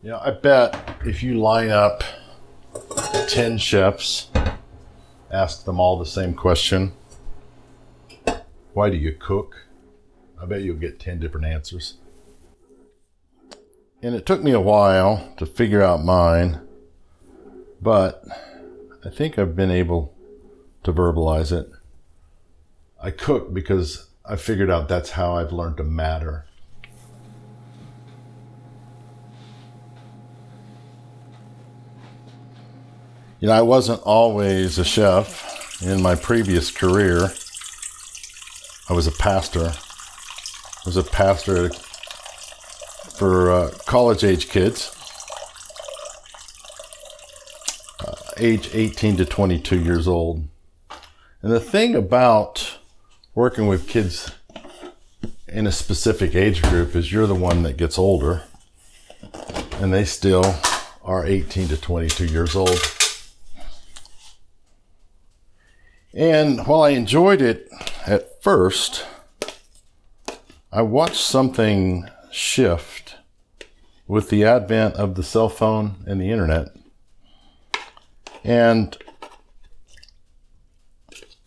I bet if you line up 10 chefs, ask them all the same question, why do you cook? I bet you'll get 10 different answers. And it took me a while to figure out mine, but I think I've been able to verbalize it. I cook because I figured out that's how I've learned to matter. I wasn't always a chef. In my previous career, I was a pastor. I was a pastor for college-age kids, age 18 to 22 years old. And the thing about working with kids in a specific age group is you're the one that gets older, and they still are 18 to 22 years old. And while I enjoyed it at first, I watched something shift with the advent of the cell phone and the internet. And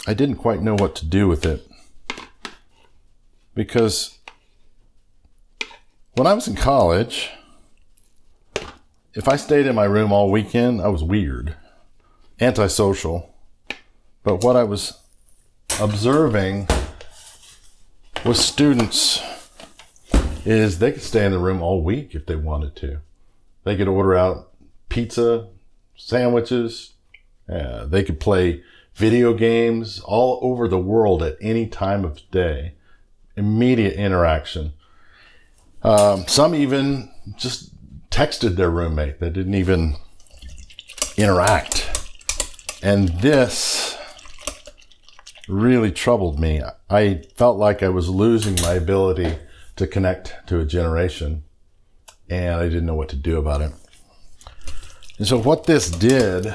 I didn't quite know what to do with it. Because when I was in college, if I stayed in my room all weekend, I was weird, antisocial. But what I was observing with students is they could stay in the room all week if they wanted to. They could order out pizza, sandwiches. They could play video games all over the world at any time of day. Immediate interaction. Some even just texted their roommate. They didn't even interact. And this really troubled me. I felt like I was losing my ability to connect to a generation, and I didn't know what to do about it. And so what this did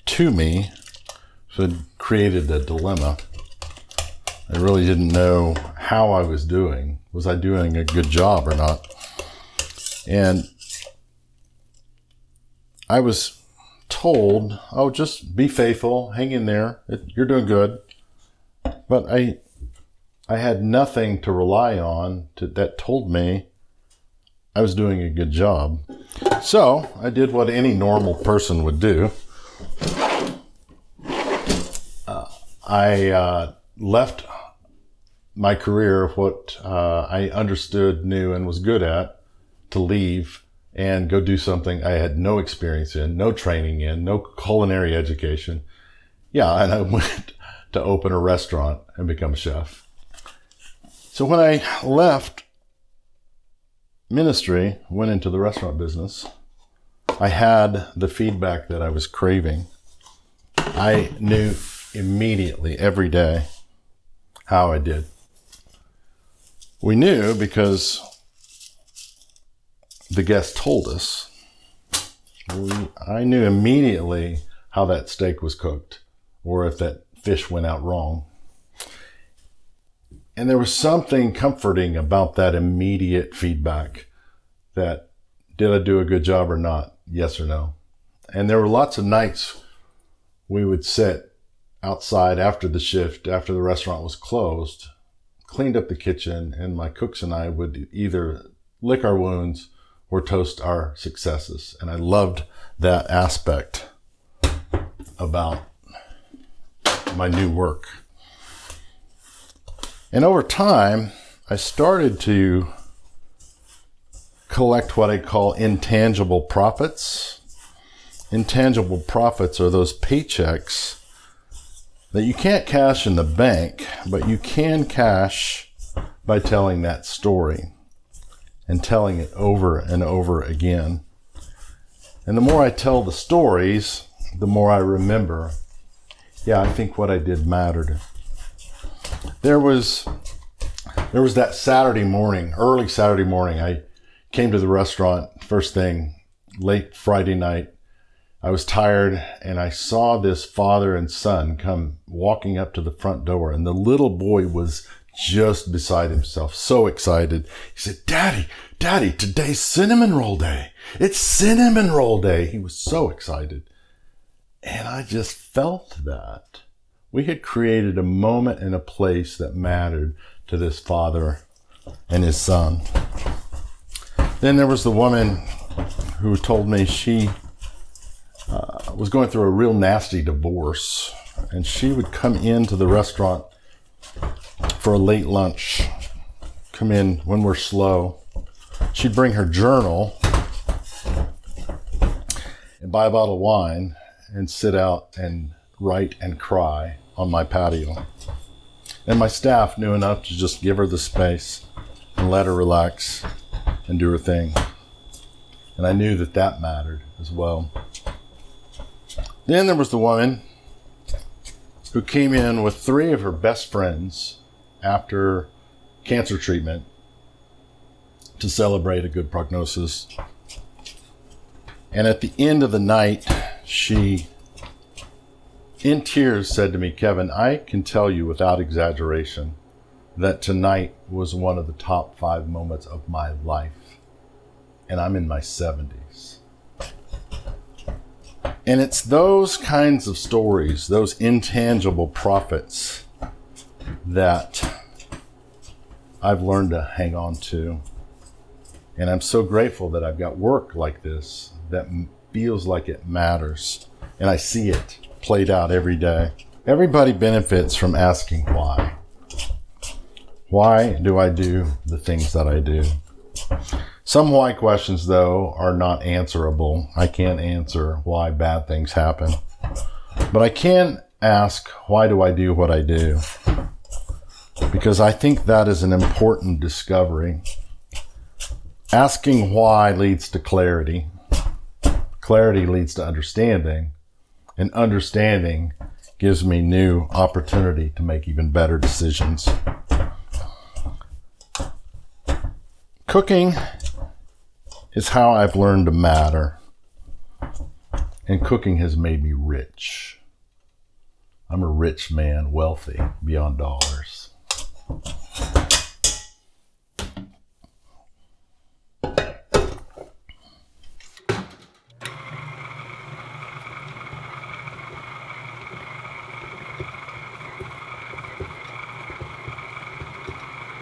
to me, so it created a dilemma. I really didn't know how I was doing. Was I doing a good job or not? And I was told, oh, just be faithful, hang in there, you're doing good. But I had nothing to rely on that told me I was doing a good job. So I did what any normal person would do. I left my career of what I understood, knew, and was good at to leave and go do something I had no experience in, no training in, no culinary education. Yeah, and I went to open a restaurant and become a chef. So when I left ministry, went into the restaurant business, I had the feedback that I was craving. I knew immediately, every day, how I did. We knew because the guest told us. I knew immediately how that steak was cooked, or if that fish went out wrong. And there was something comforting about that immediate feedback that, did I do a good job or not? Yes or no. And there were lots of nights we would sit outside after the shift, after the restaurant was closed, cleaned up the kitchen, and my cooks and I would either lick our wounds or toast our successes. And I loved that aspect about my new work. And over time, I started to collect what I call intangible profits. Intangible profits are those paychecks that you can't cash in the bank, but you can cash by telling that story and telling it over and over again. And the more I tell the stories, the more I remember, yeah, I think what I did mattered. There was that Saturday morning, early Saturday morning, I came to the restaurant first thing, late Friday night. I was tired, and I saw this father and son come walking up to the front door, and the little boy was just beside himself, so excited. He said, Daddy, today's cinnamon roll day. It's cinnamon roll day. He was so excited. And I just felt that. We had created a moment and a place that mattered to this father and his son. Then there was the woman who told me she was going through a real nasty divorce, and she would come into the restaurant for a late lunch, come in when we're slow. She'd bring her journal and buy a bottle of wine and sit out and write and cry on my patio. And my staff knew enough to just give her the space and let her relax and do her thing. And I knew that that mattered as well. Then there was the woman who came in with 3 of her best friends after cancer treatment to celebrate a good prognosis. And at the end of the night, she, in tears, said to me, Kevin, I can tell you without exaggeration that tonight was one of the top 5 moments of my life. And I'm in my 70s. And it's those kinds of stories, those intangible profits, that I've learned to hang on to. And I'm so grateful that I've got work like this that feels like it matters. And I see it played out every day. Everybody benefits from asking why. Why do I do the things that I do? Some why questions, though, are not answerable. I can't answer why bad things happen. But I can ask, why do I do what I do? Because I think that is an important discovery. Asking why leads to clarity. Clarity leads to understanding. And understanding gives me new opportunity to make even better decisions. Cooking is how I've learned to matter. And cooking has made me rich. I'm a rich man, wealthy beyond dollars.